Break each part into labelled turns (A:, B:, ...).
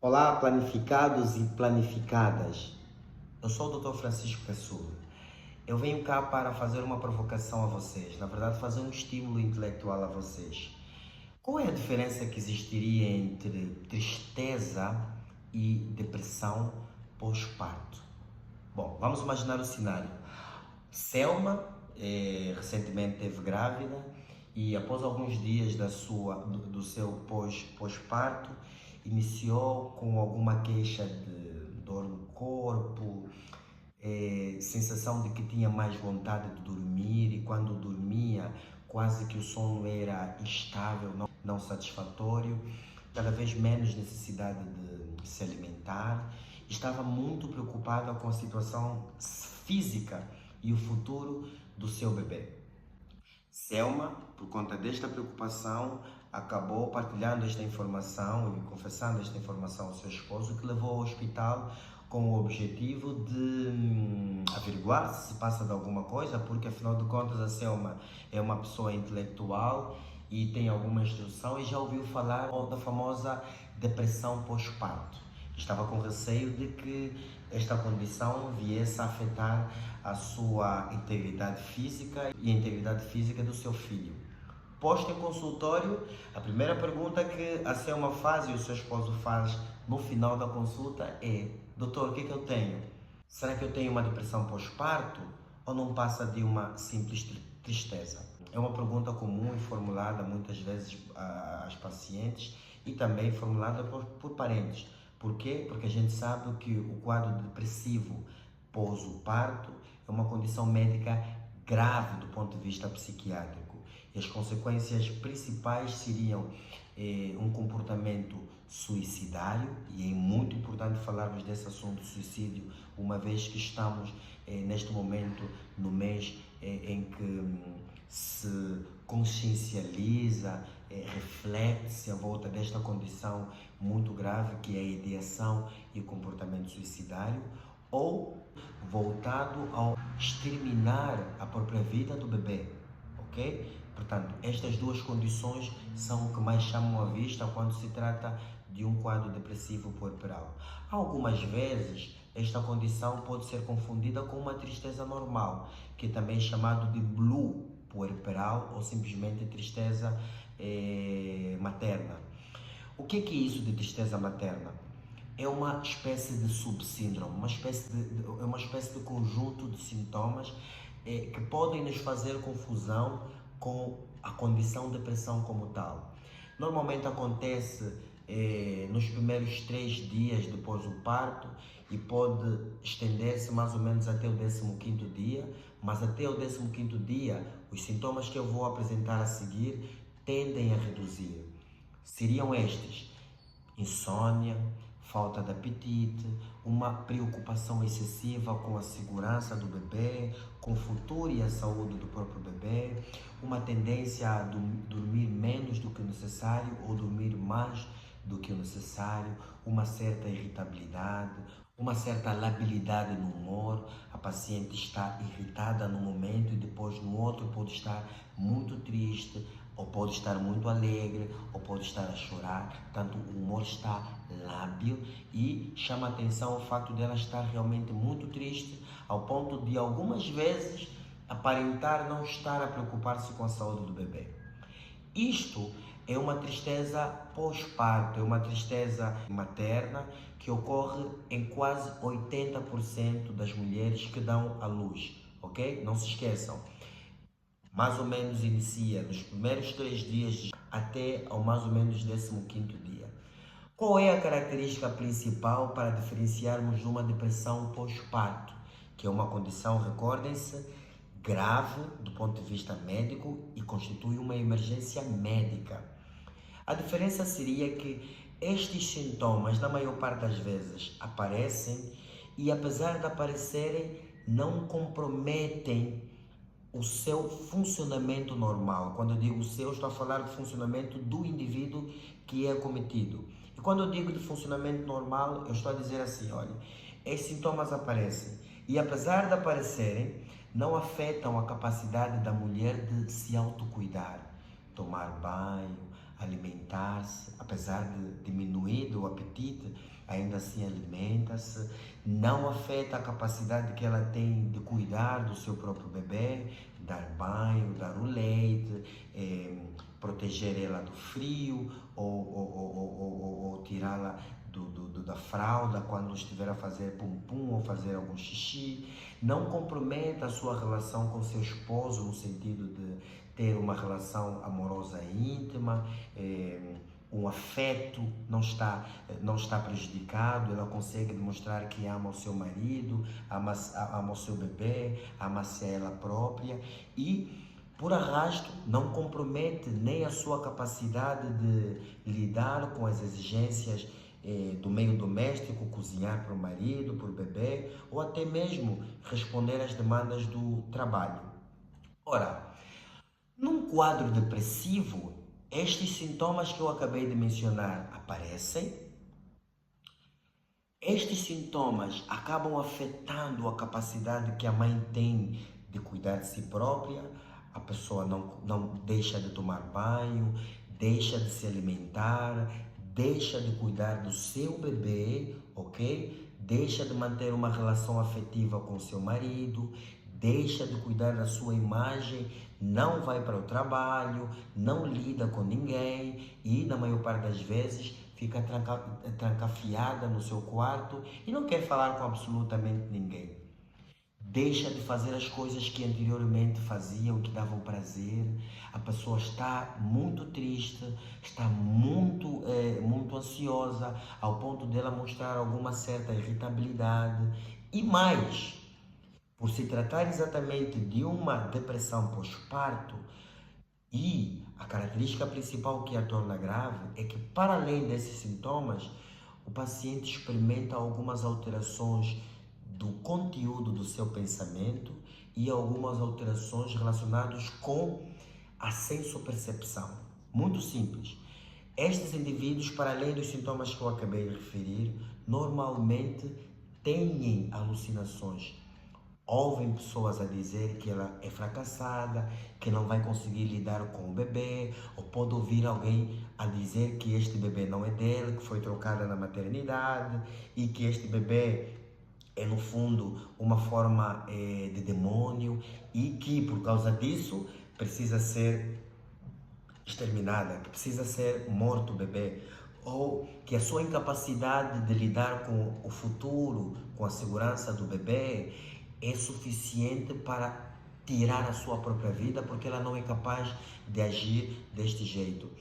A: Olá, planificados e planificadas. Eu sou o Dr. Francisco Pessoa. Eu venho cá para fazer uma provocação a vocês, na verdade, fazer um estímulo intelectual a vocês. Qual é a diferença que existiria entre tristeza e depressão pós-parto? Bom, vamos imaginar o cenário. Selma recentemente esteve grávida e após alguns dias do seu pós-parto iniciou com alguma queixa de dor no corpo, sensação de que tinha mais vontade de dormir e quando dormia quase que o sono era instável, não satisfatório, cada vez menos necessidade de se alimentar. Estava muito preocupada com a situação física e o futuro do seu bebê. Selma, por conta desta preocupação, acabou partilhando esta informação e confessando esta informação ao seu esposo, que levou ao hospital com o objetivo de averiguar se passa de alguma coisa, porque afinal de contas a Selma é uma pessoa intelectual e tem alguma instrução e já ouviu falar da famosa depressão pós-parto. Estava com receio de que esta condição viesse a afetar a sua integridade física e a integridade física do seu filho. Posto em consultório, a primeira pergunta que a Selma faz e o seu esposo faz no final da consulta é: doutor, o que é que eu tenho? Será que eu tenho uma depressão pós-parto ou não passa de uma simples tristeza? É uma pergunta comum e formulada muitas vezes às pacientes e também formulada por parentes. Por quê? Porque a gente sabe que o quadro depressivo pós o parto é uma condição médica grave do ponto de vista psiquiátrico. E as consequências principais seriam um comportamento suicidário, e é muito importante falarmos desse assunto, suicídio, uma vez que estamos neste momento no mês em que se consciencializa, reflete-se à volta desta condição muito grave que é a ideação e o comportamento suicidário, ou voltado ao exterminar a própria vida do bebê, ok? Portanto, estas duas condições são o que mais chamam a vista quando se trata de um quadro depressivo puerperal. Algumas vezes, esta condição pode ser confundida com uma tristeza normal, que é também chamado de blue puerperal ou simplesmente tristeza materna. O que é isso de tristeza materna? É uma espécie de subsíndrome, é uma espécie de conjunto de sintomas que podem nos fazer confusão com a condição de depressão como tal. Normalmente acontece nos primeiros 3 dias depois do parto e pode estender-se mais ou menos até o 15º dia, mas até o 15º dia os sintomas que eu vou apresentar a seguir tendem a reduzir. Seriam estes: insônia, falta de apetite, uma preocupação excessiva com a segurança do bebê, com o futuro e a saúde do próprio bebê, uma tendência a dormir menos do que o necessário ou dormir mais do que o necessário, uma certa irritabilidade, uma certa labilidade no humor. A paciente está irritada no momento e depois no outro pode estar muito triste, ou pode estar muito alegre, ou pode estar a chorar. Portanto, o humor está lábil e chama a atenção o fato dela estar realmente muito triste, ao ponto de algumas vezes aparentar não estar a preocupar-se com a saúde do bebê. Isto é uma tristeza pós-parto, é uma tristeza materna que ocorre em quase 80% das mulheres que dão à luz, ok? Não se esqueçam. Mais ou menos inicia nos primeiros 3 dias até ao mais ou menos 15º dia. Qual é a característica principal para diferenciarmos de uma depressão pós-parto? Que é uma condição, recordem-se, grave do ponto de vista médico e constitui uma emergência médica. A diferença seria que estes sintomas, na maior parte das vezes, aparecem e, apesar de aparecerem, não comprometem o seu funcionamento normal. Quando eu digo o seu, estou a falar do funcionamento do indivíduo que é acometido. E quando eu digo de funcionamento normal, eu estou a dizer assim: olha, esses sintomas aparecem e, apesar de aparecerem, não afetam a capacidade da mulher de se autocuidar, tomar banho, alimentar-se, apesar de diminuir o apetite, ainda assim alimenta-se, não afeta a capacidade que ela tem de cuidar do seu próprio bebê, dar banho, dar o leite, proteger ela do frio ou tirá-la da fralda quando estiver a fazer pum-pum ou fazer algum xixi. Não comprometa a sua relação com seu esposo no sentido de ter uma relação amorosa íntima, um afeto não está prejudicado, ela consegue demonstrar que ama o seu marido, ama o seu bebê, ama-se a ela própria e por arrasto, não compromete nem a sua capacidade de lidar com as exigências do meio doméstico, cozinhar para o marido, para o bebê, ou até mesmo responder às demandas do trabalho. Ora, num quadro depressivo, estes sintomas que eu acabei de mencionar aparecem. Estes sintomas acabam afetando a capacidade que a mãe tem de cuidar de si própria. A pessoa não deixa de tomar banho, deixa de se alimentar, deixa de cuidar do seu bebê, ok? Deixa de manter uma relação afetiva com seu marido, deixa de cuidar da sua imagem, não vai para o trabalho, não lida com ninguém e, na maior parte das vezes, fica trancafiada no seu quarto e não quer falar com absolutamente ninguém. Deixa de fazer as coisas que anteriormente faziam, que davam prazer. A pessoa está muito triste, está muito ansiosa, ao ponto dela mostrar alguma certa irritabilidade. E mais, por se tratar exatamente de uma depressão pós-parto, e a característica principal que a torna grave é que, para além desses sintomas, o paciente experimenta algumas alterações do conteúdo do seu pensamento e algumas alterações relacionadas com a sensopercepção. Muito simples. Estes indivíduos, para além dos sintomas que eu acabei de referir, normalmente têm alucinações. Ouvem pessoas a dizer que ela é fracassada, que não vai conseguir lidar com o bebê, ou pode ouvir alguém a dizer que este bebê não é dele, que foi trocada na maternidade e que este bebê é no fundo uma forma de demônio e que por causa disso precisa ser exterminada, que precisa ser morto o bebê, ou que a sua incapacidade de lidar com o futuro, com a segurança do bebê, é suficiente para tirar a sua própria vida porque ela não é capaz de agir deste jeito.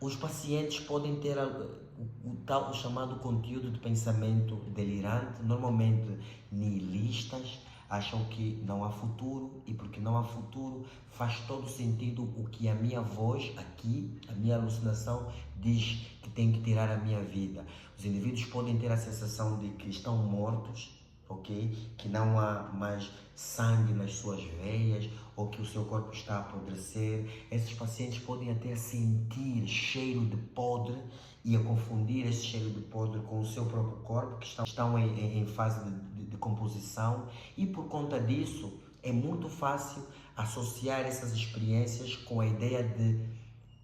A: Os pacientes podem ter o chamado conteúdo de pensamento delirante, normalmente nihilistas, acham que não há futuro e porque não há futuro faz todo sentido o que a minha voz aqui, a minha alucinação diz que tem que tirar a minha vida. Os indivíduos podem ter a sensação de que estão mortos, ok? Que não há mais sangue nas suas veias ou que o seu corpo está a apodrecer. Esses pacientes podem até sentir cheiro de podre e a confundir esse cheiro de podre com o seu próprio corpo, que estão em fase de composição, e por conta disso é muito fácil associar essas experiências com a ideia de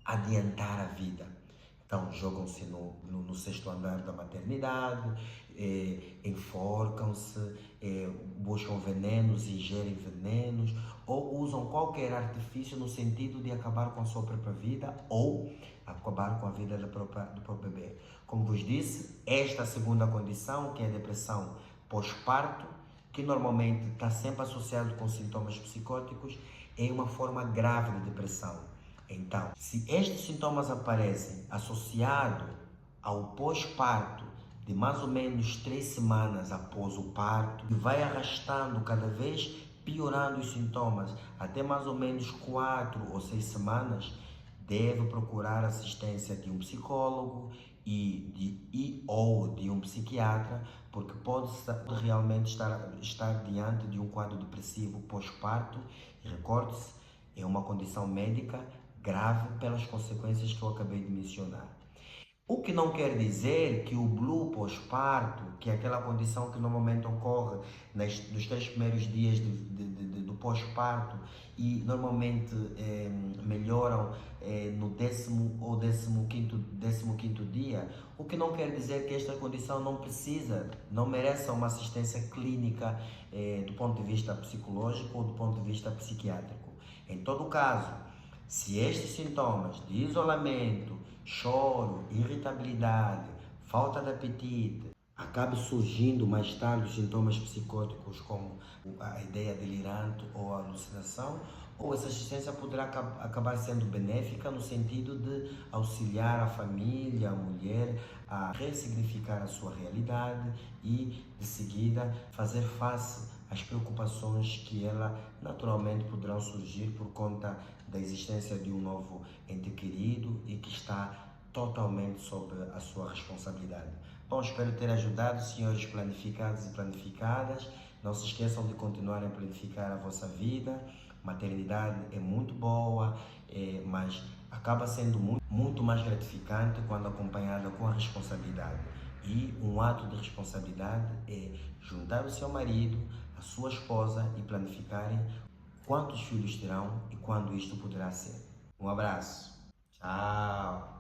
A: adiantar a vida. Então, jogam-se no sexto andar da maternidade, enforcam-se, buscam venenos e ingerem venenos, ou usam qualquer artifício no sentido de acabar com a sua própria vida ou acabar com a vida do próprio bebê. Como vos disse, esta segunda condição, que é a depressão pós-parto, que normalmente está sempre associado com sintomas psicóticos, é uma forma grave de depressão. Então, se estes sintomas aparecem associados ao pós-parto de mais ou menos 3 semanas após o parto, e vai arrastando cada vez piorando os sintomas até mais ou menos 4 ou 6 semanas, deve procurar assistência de um psicólogo ou de um psiquiatra, porque pode realmente estar diante de um quadro depressivo pós-parto. E recorde-se, é uma condição médica grave pelas consequências que eu acabei de mencionar. O que não quer dizer que o blue pós-parto, que é aquela condição que normalmente ocorre nos 3 primeiros dias do pós-parto e normalmente melhoram no 10º ou 15º dia, o que não quer dizer que esta condição não precisa, não mereça uma assistência clínica do ponto de vista psicológico ou do ponto de vista psiquiátrico. Em todo caso, se estes sintomas de isolamento, choro, irritabilidade, falta de apetite, acabe surgindo mais tarde os sintomas psicóticos como a ideia delirante ou a alucinação, ou essa assistência poderá acabar sendo benéfica no sentido de auxiliar a família, a mulher, a ressignificar a sua realidade e, de seguida, fazer face às preocupações que ela naturalmente poderão surgir por conta da existência de um novo ente querido e que está totalmente sob a sua responsabilidade. Bom, espero ter ajudado, senhores planificados e planificadas. Não se esqueçam de continuarem a planificar a vossa vida. Maternidade é muito boa, mas acaba sendo muito mais gratificante quando acompanhada com a responsabilidade. E um ato de responsabilidade é juntar o seu marido, a sua esposa e planificarem quantos filhos terão e quando isto poderá ser. Um abraço. Tchau.